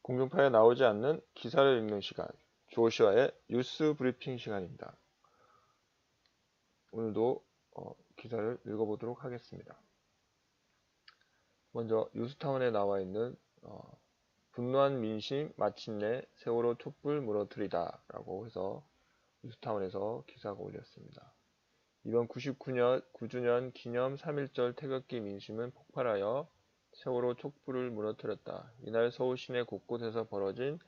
공중파에 나오지 않는 기사를 읽는 시간, 조슈아의 뉴스 브리핑 시간입니다. 오늘도 기사를 읽어보도록 하겠습니다. 먼저 뉴스타운에 나와 있는 분노한 민심 마침내 세월호 촛불 무너뜨리다 라고 해서 뉴스타운에서 기사가 올렸습니다. 이번 99주년 기념 3.1절 태극기 민심은 폭발하여 세월호 촛불을 무너뜨렸다. 이날 서울 시내 곳곳에서 벌어진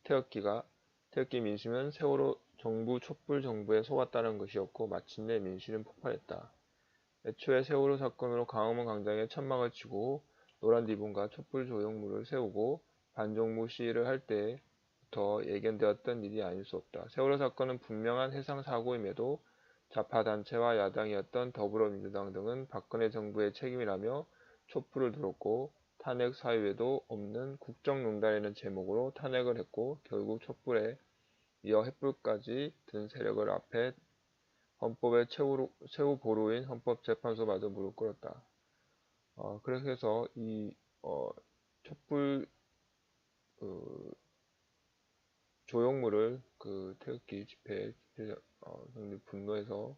태극기 민심은 세월호 정부 촛불 정부에 속았다는 것이었고 마침내 민심은 폭발했다. 애초에 세월호 사건으로 광화문 광장에 천막을 치고 노란 리본과 촛불 조형물을 세우고 반정부 시위를 할 때부터 예견되었던 일이 아닐 수 없다. 세월호 사건은 분명한 해상사고임에도 좌파단체와 야당이었던 더불어민주당 등은 박근혜 정부의 책임이라며 촛불을 들었고 탄핵 사유에도 없는 국정농단이라는 제목으로 탄핵을 했고 결국 촛불에 이어 횃불까지 든 세력을 앞에 헌법의 최후 보루인 헌법재판소마저 무릎 꿇었다. 그래서 해서 이 촛불 조형물을 태극기 집회에 분노해서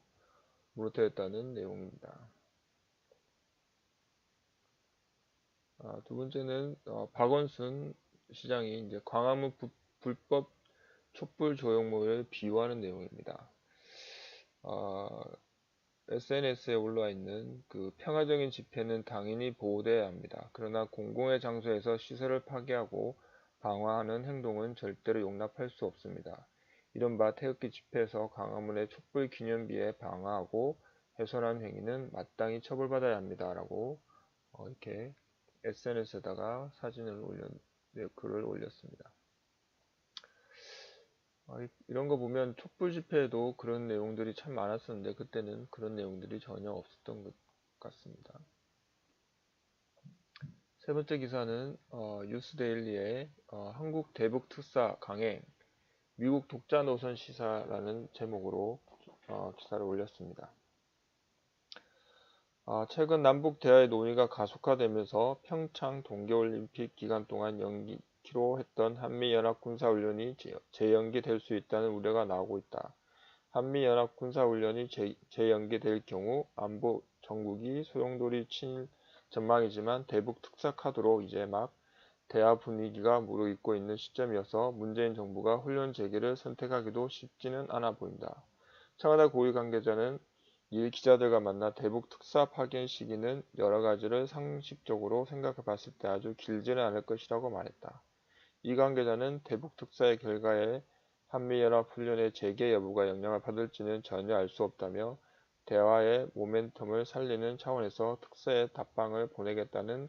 무너뜨렸다는 내용입니다. 두 번째는 박원순 시장이 이제 광화문 불법 촛불 조형물을 비유하는 내용입니다. SNS에 올라와 있는 평화적인 집회는 당연히 보호되어야 합니다. 그러나 공공의 장소에서 시설을 파괴하고 방화하는 행동은 절대로 용납할 수 없습니다. 이른바 태극기 집회에서 광화문의 촛불 기념비에 방화하고 훼손한 행위는 마땅히 처벌받아야 합니다. 라고 이렇게 SNS에다가 글을 올렸습니다. 이런 거 보면 촛불 집회에도 그런 내용들이 참 많았었는데 그때는 그런 내용들이 전혀 없었던 것 같습니다. 세 번째 기사는 뉴스데일리의 한국 대북 특사 강행 미국 독자 노선 시사라는 제목으로 기사를 올렸습니다. 최근 남북 대화의 논의가 가속화되면서 평창 동계올림픽 기간 동안 연기키로 했던 한미연합 군사훈련이 재연기될 수 있다는 우려가 나오고 있다. 한미연합 군사훈련이 재연기될 경우 안보 정국이 소용돌이 칠 전망이지만 대북 특사 카드로 이제 막 대화 분위기가 무르익고 있는 시점이어서 문재인 정부가 훈련 재개를 선택하기도 쉽지는 않아 보인다. 청와대 고위 관계자는 이 기자들과 만나 대북 특사 파견 시기는 여러 가지를 상식적으로 생각해 봤을 때 아주 길지는 않을 것이라고 말했다. 이 관계자는 대북 특사의 결과에 한미연합 훈련의 재개 여부가 영향을 받을지는 전혀 알 수 없다며 대화의 모멘텀을 살리는 차원에서 특사의 답방을 보내겠다는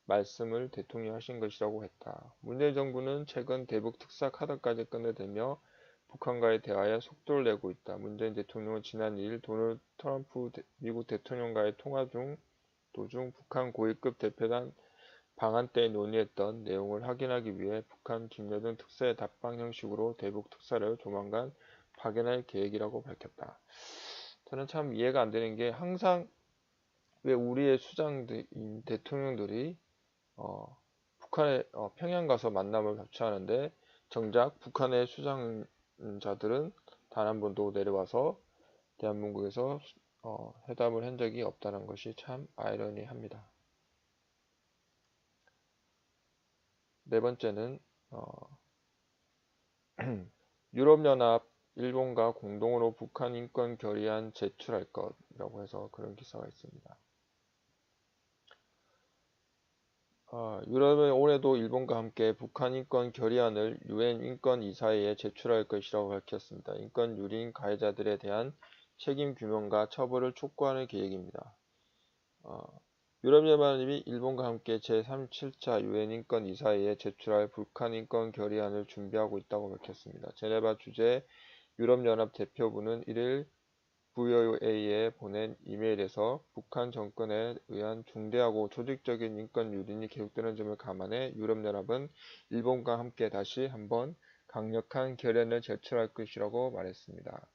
말씀을 대통령이 하신 것이라고 했다. 문재인 정부는 최근 대북 특사 카드까지 꺼내들며 북한과의 대화에 속도를 내고 있다. 문재인 대통령은 지난 2일 도널드 트럼프 미국 대통령과의 통화 도중 북한 고위급 대표단 방한 때 논의했던 내용을 확인하기 위해 북한 김여정 특사의 답방 형식으로 대북 특사를 조만간 파견할 계획이라고 밝혔다. 저는 참 이해가 안 되는 게 항상 왜 우리의 수장인 대통령들이 북한에 평양 가서 만남을 자처하는데 정작 북한의 수장자들은 단 한 번도 내려와서 대한민국에서 회담을 한 적이 없다는 것이 참 아이러니합니다. 네 번째는 유럽연합 일본과 공동으로 북한 인권 결의안 제출할 것이라고 해서 그런 기사가 있습니다. 유럽은 올해도 일본과 함께 북한 인권 결의안을 유엔 인권 이사회에 제출할 것이라고 밝혔습니다. 인권 유린 가해자들에 대한 책임 규명과 처벌을 촉구하는 계획입니다. 유럽연합이 일본과 함께 제37차 유엔 인권 이사회에 제출할 북한 인권 결의안을 준비하고 있다고 밝혔습니다. 제네바 주재 유럽연합 대표부는 1일 VOA에 보낸 이메일에서 북한 정권에 의한 중대하고 조직적인 인권 유린이 계속되는 점을 감안해 유럽연합은 일본과 함께 다시 한번 강력한 결의안을 제출할 것이라고 말했습니다.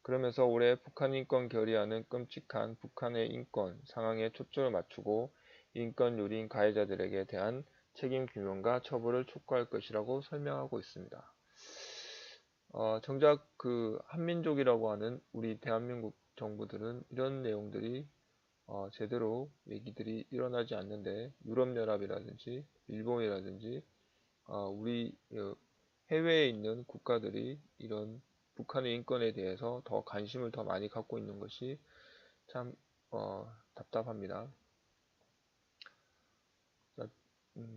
그러면서 올해 북한 인권 결의안은 끔찍한 북한의 인권 상황에 초점을 맞추고 인권 유린 가해자들에게 대한 책임 규명과 처벌을 촉구할 것이라고 설명하고 있습니다. 정작 그 한민족이라고 하는 우리 대한민국 정부들은 이런 내용들이 제대로 얘기들이 일어나지 않는데 유럽연합이라든지 일본이라든지 우리 해외에 있는 국가들이 이런 북한의 인권에 대해서 더 관심을 더 많이 갖고 있는 것이 참 답답합니다. 자,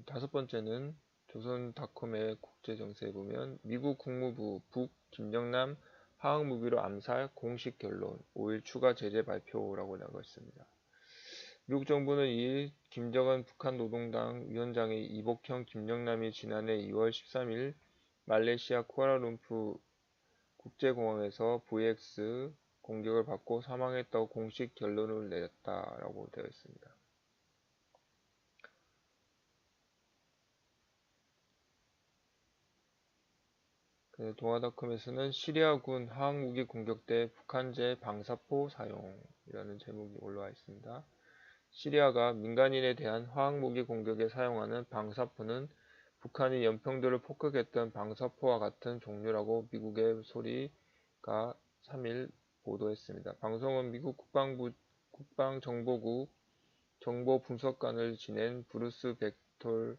다섯 번째는 조선닷컴의 국제정세에 보면 미국 국무부 북 김정남 화학무기로 암살 공식 결론 5일 추가 제재 발표라고 나와 있습니다. 미국 정부는 2일 김정은 북한 노동당 위원장의 이복형 김정남이 지난해 2월 13일 말레이시아 쿠알라룸푸 국제공항에서 VX 공격을 받고 사망했다고 공식 결론을 내렸다라고 되어 있습니다. 동아닷컴에서는 시리아군 화학무기 공격 때 북한제 방사포 사용이라는 제목이 올라와 있습니다. 시리아가 민간인에 대한 화학무기 공격에 사용하는 방사포는 북한이 연평도를 폭격했던 방사포와 같은 종류라고 미국의 소리가 3일 보도했습니다. 방송은 미국 국방정보국 정보분석관을 지낸 브루스 벡톨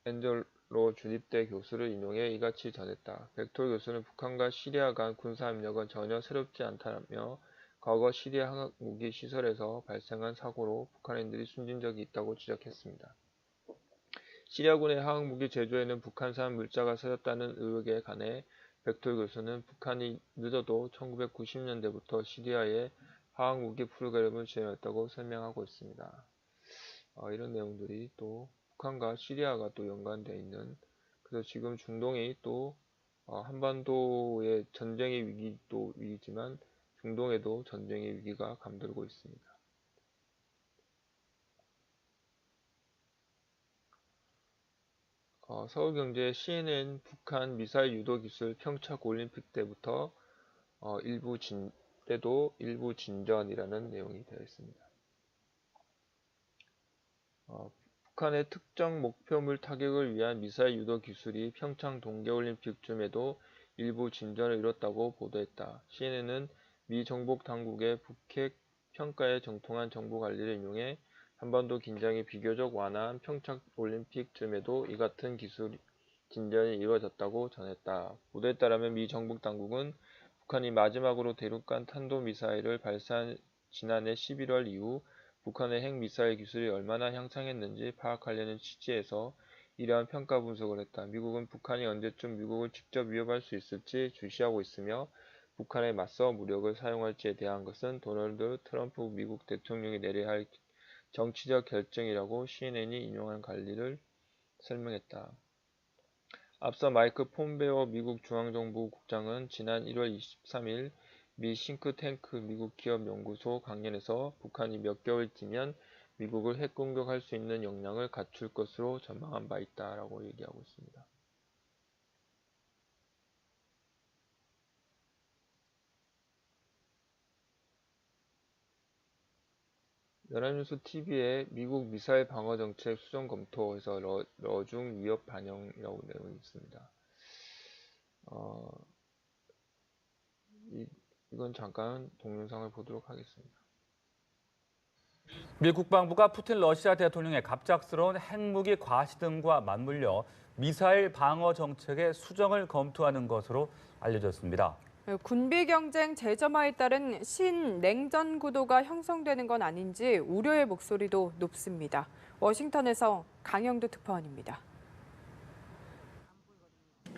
엔젤로 주립대 교수를 인용해 이같이 전했다. 벡톨 교수는 북한과 시리아 간 군사협력은 전혀 새롭지 않다며 과거 시리아 화학무기 시설에서 발생한 사고로 북한인들이 숨진 적이 있다고 지적했습니다. 시리아군의 화학무기 제조에는 북한산 물자가 쓰였다는 의혹에 관해 벡톨 교수는 북한이 늦어도 1990년대부터 시리아에 화학무기 프로그램을 지원했다고 설명하고 있습니다. 이런 내용들이 또 북한과 시리아가 또 연관되어 있는, 그래서 지금 중동이 또 한반도의 전쟁의 위기도 위기지만 중동에도 전쟁의 위기가 감돌고 있습니다. 서울경제 CNN 북한 미사일 유도 기술 평창 올림픽 때부터 일부 진전이라는 내용이 되어 있습니다. 북한의 특정 목표물 타격을 위한 미사일 유도 기술이 평창 동계올림픽쯤에도 일부 진전을 이뤘다고 보도했다. CNN은 미 정복 당국의 북핵 평가에 정통한 정보 관리를 인용해 한반도 긴장이 비교적 완화한 평창 올림픽쯤에도 이 같은 기술 진전이 이루어졌다고 전했다. 보도에 따르면 미 정복 당국은 북한이 마지막으로 대륙간 탄도미사일을 발사한 지난해 11월 이후 북한의 핵미사일 기술이 얼마나 향상했는지 파악하려는 취지에서 이러한 평가 분석을 했다. 미국은 북한이 언제쯤 미국을 직접 위협할 수 있을지 주시하고 있으며 북한에 맞서 무력을 사용할지에 대한 것은 도널드 트럼프 미국 대통령이 내려야 할 정치적 결정이라고 CNN이 인용한 관리를 설명했다. 앞서 마이크 폼베오 미국 중앙정부 국장은 지난 1월 23일 미 싱크탱크 미국 기업 연구소 강연에서 북한이 몇 개월 뒤면 미국을 핵 공격할 수 있는 역량을 갖출 것으로 전망한 바 있다라고 얘기하고 있습니다. 연합뉴스 TV에 미국 미사일 방어 정책 수정 검토에서 러중 위협 반영이라고 내용이 있습니다. 이건 잠깐 동영상을 보도록 하겠습니다. 미 국방부가 푸틴 러시아 대통령의 갑작스러운 핵무기 과시 등과 맞물려 미사일 방어 정책의 수정을 검토하는 것으로 알려졌습니다. 군비 경쟁 재점화에 따른 신냉전 구도가 형성되는 건 아닌지 우려의 목소리도 높습니다. 워싱턴에서 강영두 특파원입니다.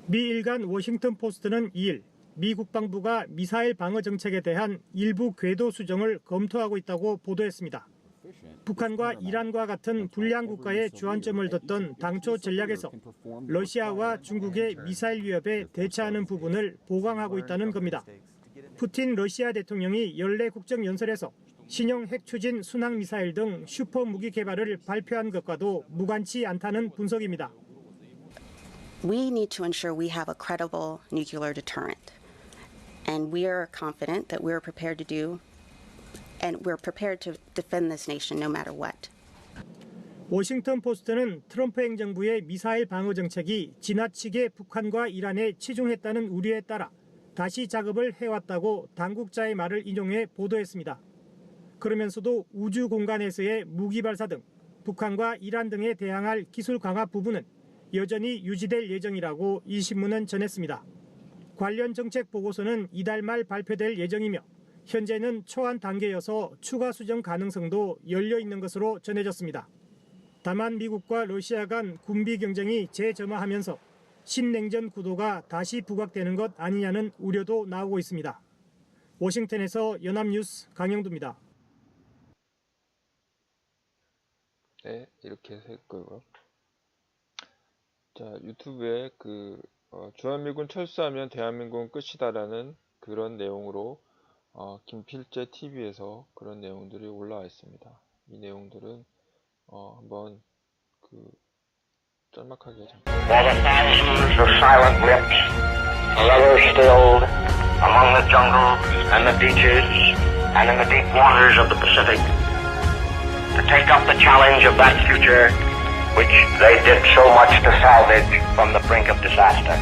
미 일간 워싱턴 포스트는 2일 미 국방부가 미사일 방어 정책에 대한 일부 궤도 수정을 검토하고 있다고 보도했습니다. 북한과 이란과 같은 불량 국가에 주안점을 뒀던 당초 전략에서 러시아와 중국의 미사일 위협에 대처하는 부분을 보강하고 있다는 겁니다. 푸틴 러시아 대통령이 연례 국정연설에서 신형 핵추진 순항미사일 등 슈퍼 무기 개발을 발표한 것과도 무관치 않다는 분석입니다. We need to ensure we have a credible nuclear deterrent. And we are confident that we're prepared to do and we're prepared to defend this nation no matter what. 워싱턴 포스트는 트럼프 행정부의 미사일 방어 정책이 지나치게 북한과 이란에 치중했다는 우려에 따라 다시 작업을 해왔다고 당국자의 말을 인용해 보도했습니다. 그러면서도 우주 공간에서의 무기 발사 등 북한과 이란 등에 대항할 기술 강화 부분은 여전히 유지될 예정이라고 이 신문은 전했습니다. 관련 정책 보고서는 이달 말 발표될 예정이며 현재는 초안 단계여서 추가 수정 가능성도 열려 있는 것으로 전해졌습니다. 다만 미국과 러시아 간 군비 경쟁이 재점화하면서 신냉전 구도가 다시 부각되는 것 아니냐는 우려도 나오고 있습니다. 워싱턴에서 연합뉴스 강영두입니다. 네, 이렇게 해서 했고요. 자, 유튜브에 주한미군 철수하면 대한민국은 끝이다라는 그런 내용으로 김필재 TV에서 그런 내용들이 올라와 있습니다. 이 내용들은 한번 짤막하게 For the thousands of silent lips, forever stilled among the jungles and the beaches and in the deep waters of the Pacific, to take up the challenge of that future which they did so much to salvage from the brink of disaster.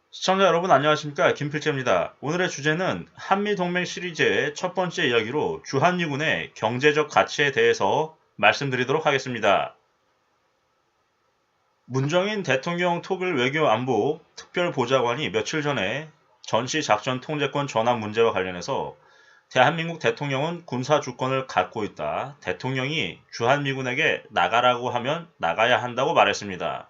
시청자 여러분 안녕하십니까, 김필재입니다. 오늘의 주제는 한미동맹 시리즈의 첫 번째 이야기로 주한미군의 경제적 가치에 대해서 말씀드리도록 하겠습니다. 문정인 대통령 토글 외교안보 특별보좌관이 며칠 전에 전시작전 통제권 전환 문제와 관련해서 대한민국 대통령은 군사주권을 갖고 있다, 대통령이 주한미군에게 나가라고 하면 나가야 한다고 말했습니다.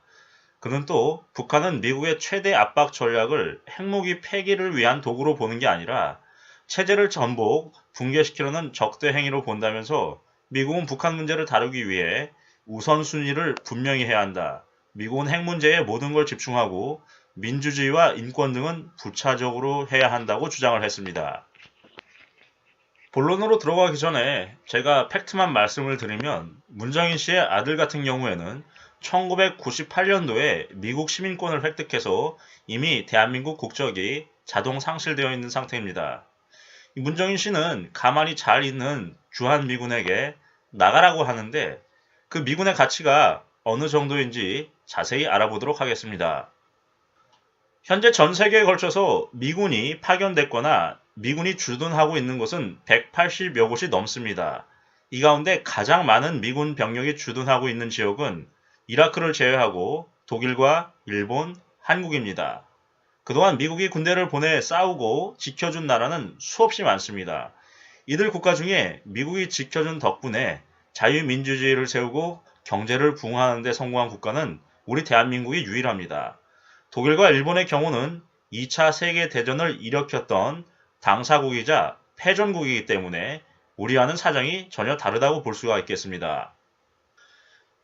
그는 또 북한은 미국의 최대 압박 전략을 핵무기 폐기를 위한 도구로 보는 게 아니라 체제를 전복 붕괴시키려는 적대 행위로 본다면서 미국은 북한 문제를 다루기 위해 우선순위를 분명히 해야 한다, 미국은 핵 문제에 모든 걸 집중하고 민주주의와 인권 등은 부차적으로 해야 한다고 주장을 했습니다. 본론으로 들어가기 전에 제가 팩트만 말씀을 드리면 문정인 씨의 아들 같은 경우에는 1998년도에 미국 시민권을 획득해서 이미 대한민국 국적이 자동 상실되어 있는 상태입니다. 문정인 씨는 가만히 잘 있는 주한미군에게 나가라고 하는데 그 미군의 가치가 어느 정도인지 자세히 알아보도록 하겠습니다. 현재 전 세계에 걸쳐서 미군이 파견됐거나 미군이 주둔하고 있는 곳은 180여 곳이 넘습니다. 이 가운데 가장 많은 미군 병력이 주둔하고 있는 지역은 이라크를 제외하고 독일과 일본, 한국입니다. 그동안 미국이 군대를 보내 싸우고 지켜준 나라는 수없이 많습니다. 이들 국가 중에 미국이 지켜준 덕분에 자유민주주의를 세우고 경제를 부흥하는 데 성공한 국가는 우리 대한민국이 유일합니다. 독일과 일본의 경우는 2차 세계대전을 일으켰던 당사국이자 패전국이기 때문에 우리와는 사정이 전혀 다르다고 볼 수가 있겠습니다.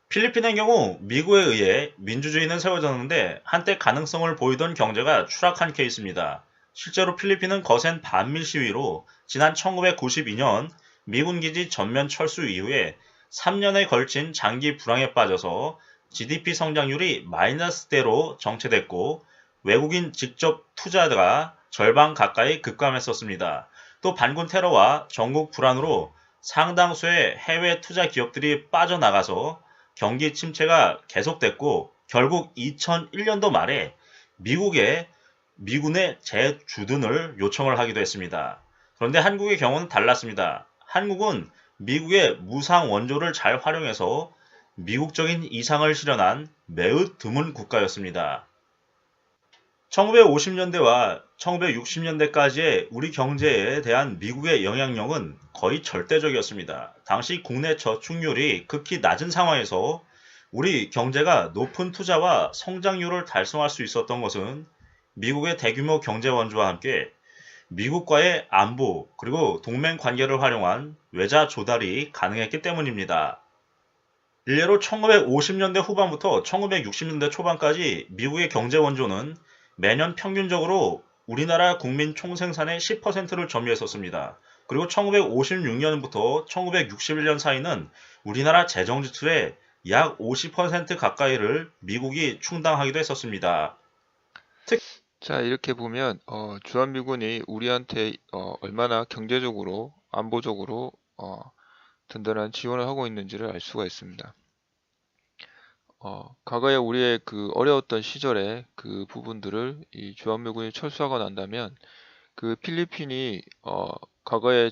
필리핀의 경우 미국에 의해 민주주의는 세워졌는데 한때 가능성을 보이던 경제가 추락한 케이스입니다. 실제로 필리핀은 거센 반미 시위로 지난 1992년 미군 기지 전면 철수 이후에 3년에 걸친 장기 불황에 빠져서 GDP 성장률이 마이너스대로 정체됐고 외국인 직접 투자가 절반 가까이 급감했었습니다. 또 반군 테러와 전국 불안으로 상당수의 해외 투자 기업들이 빠져나가서 경기 침체가 계속됐고 결국 2001년도 말에 미군의 재주둔을 요청을 하기도 했습니다. 그런데 한국의 경우는 달랐습니다. 한국은 미국의 무상 원조를 잘 활용해서 미국적인 이상을 실현한 매우 드문 국가였습니다. 1950년대와 1960년대까지의 우리 경제에 대한 미국의 영향력은 거의 절대적이었습니다. 당시 국내 저축률이 극히 낮은 상황에서 우리 경제가 높은 투자와 성장률을 달성할 수 있었던 것은 미국의 대규모 경제 원조와 함께 미국과의 안보 그리고 동맹 관계를 활용한 외자 조달이 가능했기 때문입니다. 일례로 1950년대 후반부터 1960년대 초반까지 미국의 경제 원조는 매년 평균적으로 우리나라 국민 총생산의 10%를 점유했었습니다. 그리고 1956년부터 1961년 사이는 우리나라 재정지출의 약 50% 가까이를 미국이 충당하기도 했었습니다. 자, 이렇게 보면 주한미군이 우리한테 얼마나 경제적으로, 안보적으로 든든한 지원을 하고 있는지를 알 수가 있습니다. 과거에 우리의 그 어려웠던 시절에 그 부분들을 이 주한미군이 철수하고 난다면 그 필리핀이 과거에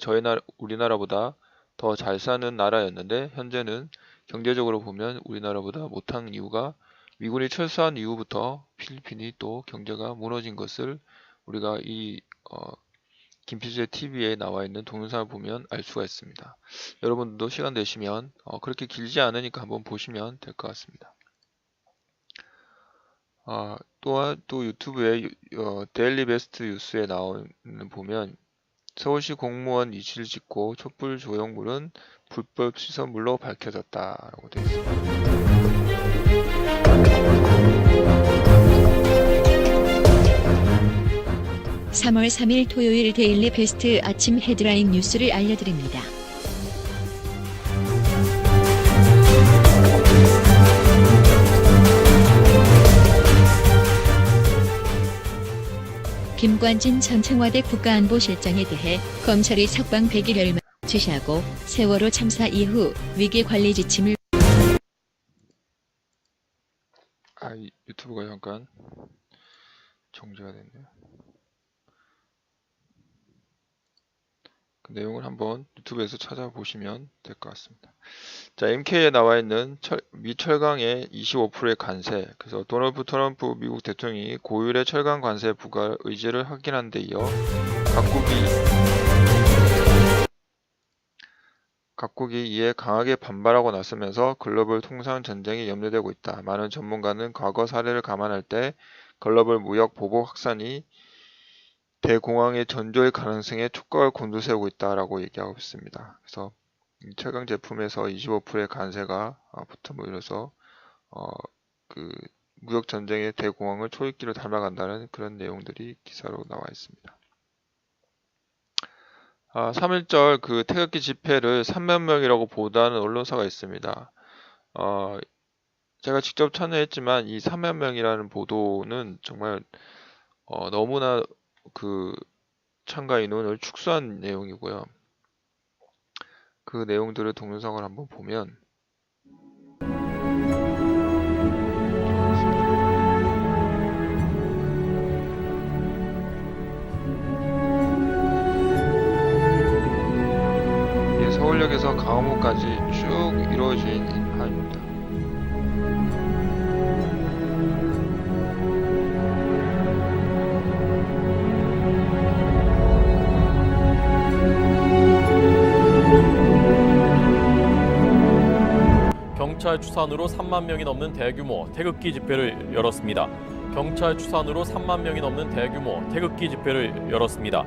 우리나라보다 더 잘 사는 나라였는데 현재는 경제적으로 보면 우리나라보다 못한 이유가 미군이 철수한 이후부터 필리핀이 또 경제가 무너진 것을 우리가 이 김필수의 TV에 나와 있는 동영상을 보면 알 수가 있습니다. 여러분들도 시간 되시면 그렇게 길지 않으니까 한번 보시면 될 것 같습니다. 또한 또 유튜브에 데일리 베스트 뉴스에 나오는 보면 서울시 공무원 이실 짓고 촛불 조형물은 불법 시설물로 밝혀졌다라고 되어 있습니다. 3월 3일 토요일 데일리 베스트 아침 헤드라인 뉴스를 알려드립니다. 김관진 전 청와대 국가안보실장에 대해 검찰이 석방 100일을 지시하고 세월호 참사 이후 위기관리 지침을 유튜브가 잠깐 정지가 됐네요. 그 내용을 한번 유튜브에서 찾아보시면 될 것 같습니다. 자, MK에 나와 있는 미 철강의 25%의 관세. 그래서 도널드 트럼프 미국 대통령이 고율의 철강 관세 부과 의지를 확인한 데 이어 각국이 이에 강하게 반발하고 나서면서 글로벌 통상 전쟁이 염려되고 있다. 많은 전문가는 과거 사례를 감안할 때 글로벌 무역 보복 확산이 대공황의 전조의 가능성에 촉각을 곤두세우고 있다라고 얘기하고 있습니다. 그래서 철강 제품에서 25%의 관세가 붙음으로 인해서 그 무역 전쟁의 대공황을 초입기로 닮아간다는 그런 내용들이 기사로 나와 있습니다. 3.1절 그 태극기 집회를 3만 명이라고 보도하는 언론사가 있습니다. 제가 직접 참여했지만 이 3만 명이라는 보도는 정말 너무나 그 참가 인원을 축소한 내용이고요. 그 내용들을 동영상을 한번 보면 서울역에서 강화문까지 쭉 이루어진 인파입니다. 경찰 추산으로 3만 명이 넘는 대규모 태극기 집회를 열었습니다. 경찰 추산으로 3만 명이 넘는 대규모 태극기 집회를 열었습니다.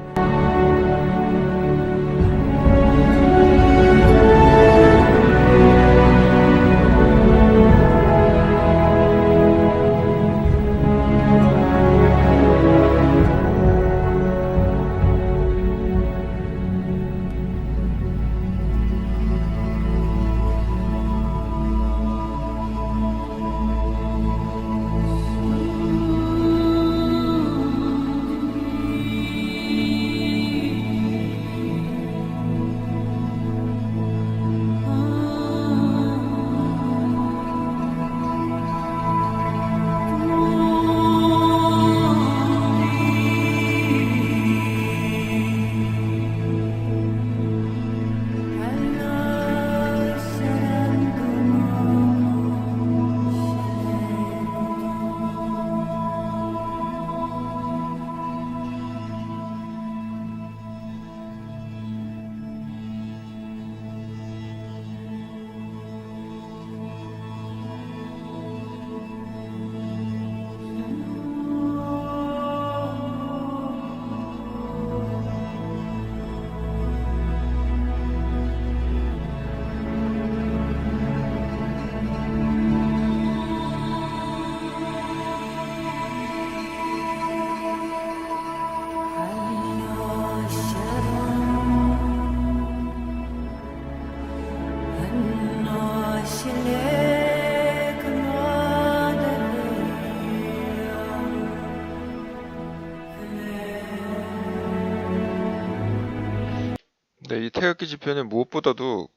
태극기 집회는 무엇보다도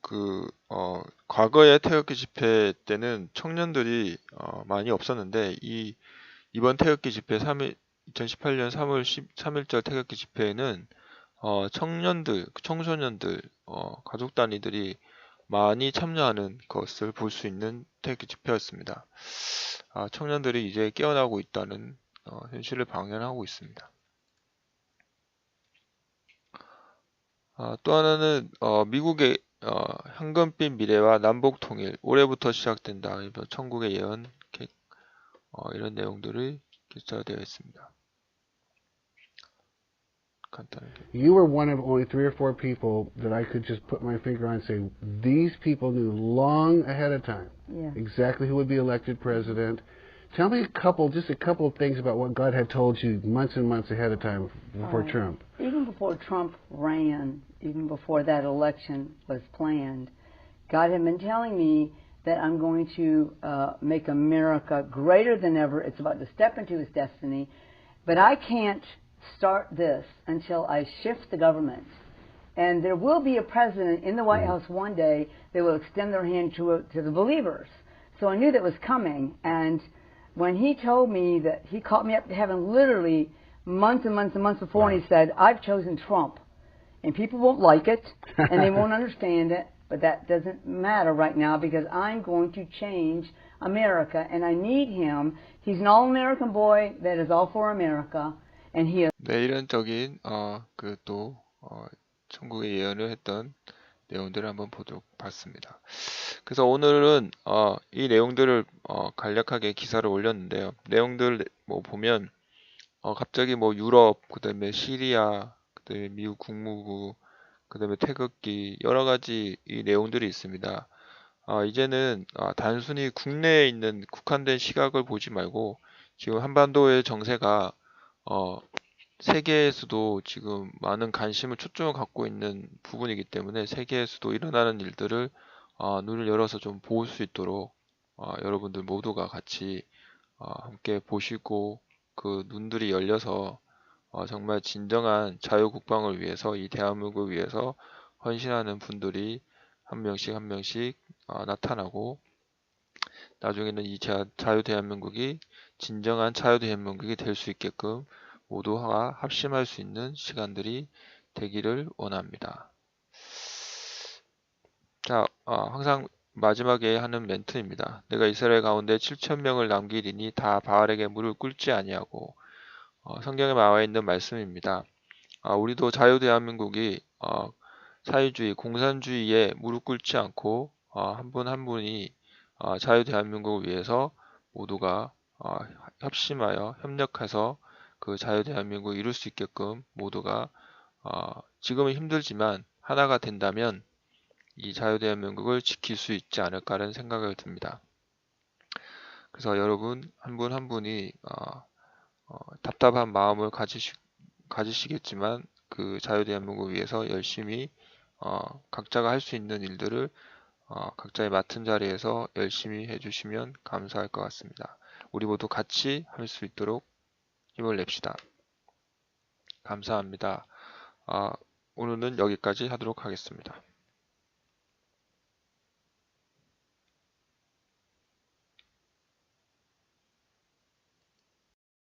과거의 태극기 집회 때는 청년들이 많이 없었는데 이번 태극기 집회 2018년 3월 13일절 태극기 집회에는 청년들, 청소년들, 가족 단위들이 많이 참여하는 것을 볼 수 있는 태극기 집회였습니다. 청년들이 이제 깨어나고 있다는 현실을 방영하고 있습니다. 또 하나는 미국의 황금빛 미래와 남북 통일, 올해부터 시작된다. 천국의 예언, 이런 내용들이 기사되어 있습니다. 간단하게. You were one of only 3 or 4 people that I could just put my finger on and say, these people knew long ahead of time exactly who would be elected president. Tell me just a couple of things about what God had told you months and months ahead of time before Trump. Even before Trump ran, even before that election was planned, God had been telling me that I'm going to make America greater than ever. It's about to step into its destiny. But I can't start this until I shift the government. And there will be a president in the White House one day that will extend their hand to the believers. So I knew that was coming. And when he told me that, he called me up to heaven literally months and months and months before, and he said, I've chosen Trump. And people won't like it, and they won't understand it, but that doesn't matter right now because I'm going to change America, and I need him. He's an all-American boy that is all for America, and he is. 네, 이런적인 천국의 예언을 했던 내용들을 한번 봤습니다. 그래서 오늘은 이 내용들을 간략하게 기사를 올렸는데요. 내용들 보면 갑자기 유럽, 그다음에 시리아, 그다음에 미국 국무부, 그다음에 태극기 여러 가지 이 내용들이 있습니다. 이제는 단순히 국내에 있는 국한된 시각을 보지 말고 지금 한반도의 정세가 세계에서도 지금 많은 관심을 초점을 갖고 있는 부분이기 때문에 세계에서도 일어나는 일들을 눈을 열어서 좀 볼 수 있도록 여러분들 모두가 같이 함께 보시고 그 눈들이 열려서 정말 진정한 자유국방을 위해서 이 대한민국을 위해서 헌신하는 분들이 한 명씩 한 명씩 나타나고 나중에는 이 자유대한민국이 진정한 자유대한민국이 될 수 있게끔 모두가 합심할 수 있는 시간들이 되기를 원합니다. 자, 항상 마지막에 하는 멘트입니다. 내가 이스라엘 가운데 7,000명을 남기리니 다 바알에게 무릎 꿇지 아니하고 성경에 나와 있는 말씀입니다. 우리도 자유대한민국이 사회주의, 공산주의에 무릎 꿇지 않고 한 분 한 분이 자유대한민국을 위해서 모두가 협심하여 협력해서 그 자유대한민국을 이룰 수 있게끔 모두가 지금은 힘들지만 하나가 된다면 이 자유대한민국을 지킬 수 있지 않을까라는 생각을 듭니다. 그래서 여러분 한 분 한 분이 답답한 마음을 가지시겠지만 그 자유대한민국을 위해서 열심히 각자가 할 수 있는 일들을 각자의 맡은 자리에서 열심히 해주시면 감사할 것 같습니다. 우리 모두 같이 할 수 있도록 힘을 냅시다. 감사합니다. 오늘은 여기까지 하도록 하겠습니다.